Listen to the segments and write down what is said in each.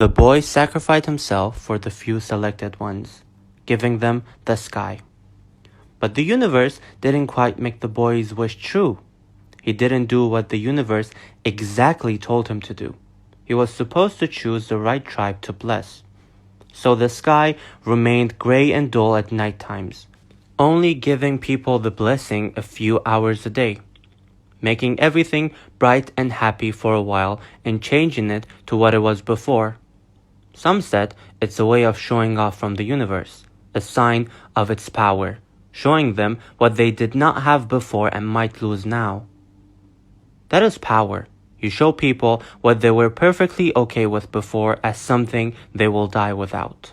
The boy sacrificed himself for the few selected ones, giving them the sky. But the universe didn't quite make the boy's wish true. He didn't do what the universe exactly told him to do. He was supposed to choose the right tribe to bless. So the sky remained gray and dull at night times, only giving people the blessing a few hours a day, making everything bright and happy for a while and changing it to what it was before. Some said it's a way of showing off from the universe, a sign of its power, showing them what they did not have before and might lose now. That is power. You show people what they were perfectly okay with before as something they will die without.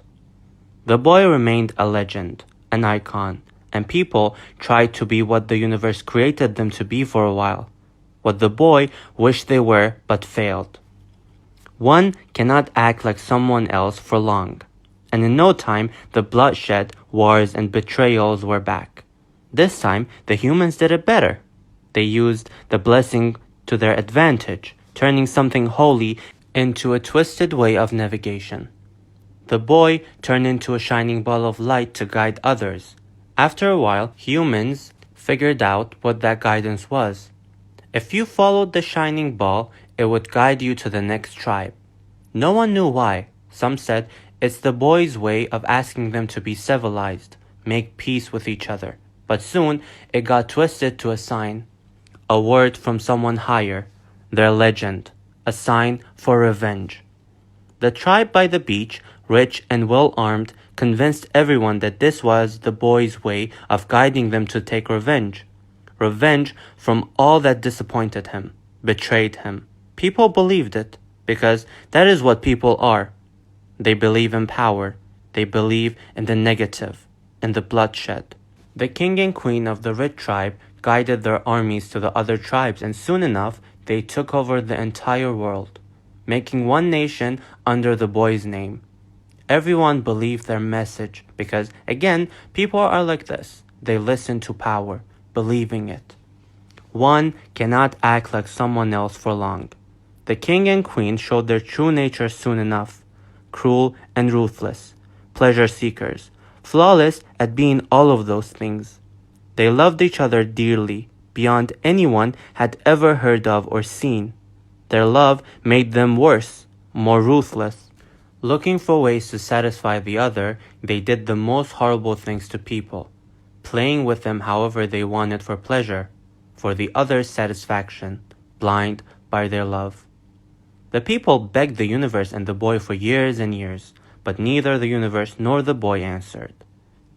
The boy remained a legend, an icon, and people tried to be what the universe created them to be for a while, what the boy wished they were but failed. One cannot act like someone else for long, and in no time the bloodshed, wars, and betrayals were back. This time the humans did it better. They used the blessing to their advantage, turning something holy into a twisted way of navigation. The boy turned into a shining ball of light to guide others. After a while, humans figured out what that guidance was. If you followed the shining ball, it would guide you to the next tribe. No one knew why. Some said it's the boy's way of asking them to be civilized, make peace with each other. But soon it got twisted to a sign, a word from someone higher, their legend, a sign for revenge. The tribe by the beach, rich and well-armed, convinced everyone that this was the boy's way of guiding them to take revenge. Revenge from all that disappointed him, betrayed him. People believed it, because that is what people are. They believe in power. They believe in the negative, in the bloodshed. The king and queen of the rich tribe guided their armies to the other tribes, and soon enough they took over the entire world, making one nation under the boy's name. Everyone believed their message because, again, people are like this. They listen to power, believing it. One cannot act like someone else for long. The king and queen showed their true nature soon enough, cruel and ruthless, pleasure seekers, flawless at being all of those things. They loved each other dearly, beyond anyone had ever heard of or seen. Their love made them worse, more ruthless. Looking for ways to satisfy the other, they did the most horrible things to people, playing with them however they wanted for pleasure, for the other's satisfaction, blind by their love. The people begged the universe and the boy for years and years, but neither the universe nor the boy answered.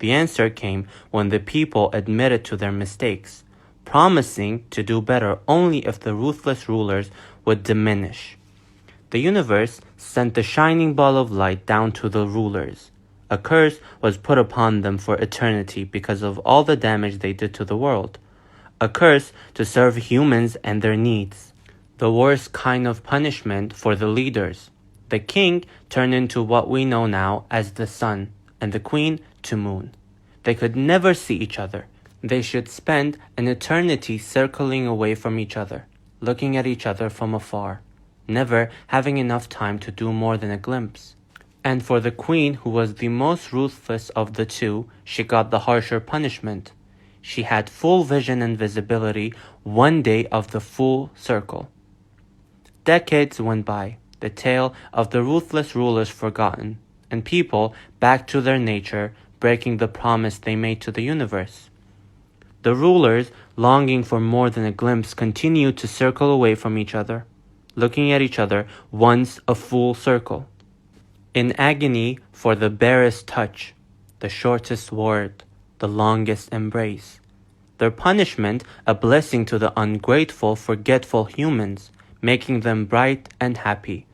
The answer came when the people admitted to their mistakes, promising to do better only if the ruthless rulers would diminish. The universe sent the shining ball of light down to the rulers. A curse was put upon them for eternity because of all the damage they did to the world. A curse to serve humans and their needs. The worst kind of punishment for the leaders. The king turned into what we know now as the sun, and the queen to moon. They could never see each other. They should spend an eternity circling away from each other, looking at each other from afar, never having enough time to do more than a glimpse. And for the queen, who was the most ruthless of the two, she got the harsher punishment. She had full vision and visibility one day of the full circle. Decades went by, the tale of the ruthless rulers forgotten, and people back to their nature, breaking the promise they made to the universe. The rulers, longing for more than a glimpse, continued to circle away from each other, looking at each other once a full circle. In agony for the barest touch, the shortest word, the longest embrace. Their punishment a blessing to the ungrateful, forgetful humans, making them bright and happy,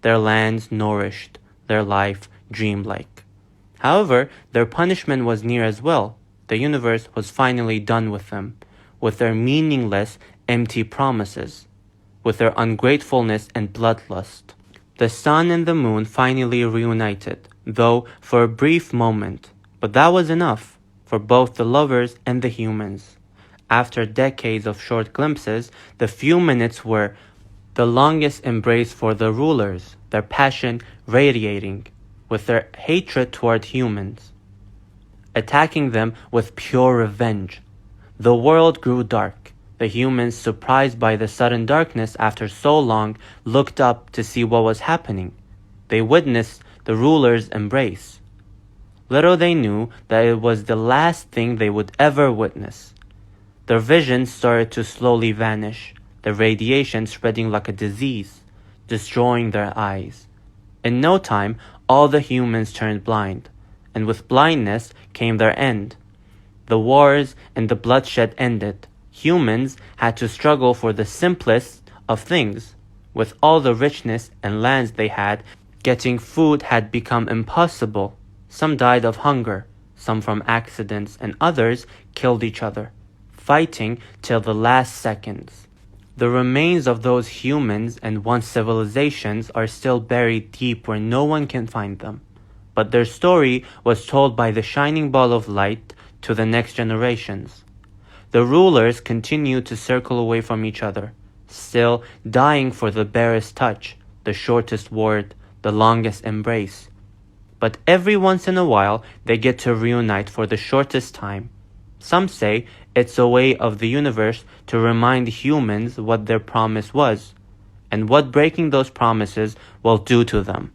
their lands nourished, their life dreamlike. However, their punishment was near as well. The universe was finally done with them, with their meaningless, empty promises, with their ungratefulness and bloodlust. The sun and the moon finally reunited, though for a brief moment, but that was enough for both the lovers and the humans. After decades of short glimpses, the few minutes were the longest embrace for the rulers, their passion radiating, with their hatred toward humans, attacking them with pure revenge. The world grew dark. The humans, surprised by the sudden darkness after so long, looked up to see what was happening. They witnessed the ruler's embrace. Little they knew that it was the last thing they would ever witness. Their vision started to slowly vanish, the radiation spreading like a disease, destroying their eyes. In no time, all the humans turned blind, and with blindness came their end. The wars and the bloodshed ended. Humans had to struggle for the simplest of things. With all the richness and lands they had, getting food had become impossible. Some died of hunger, some from accidents, and others killed each other, fighting till the last seconds. The remains of those humans and once civilizations are still buried deep where no one can find them. But their story was told by the shining ball of light to the next generations. The rulers continued to circle away from each other, still dying for the barest touch, the shortest word, the longest embrace. But every once in a while they get to reunite for the shortest time. Some say it's a way of the universe to remind humans what their promise was, and what breaking those promises will do to them.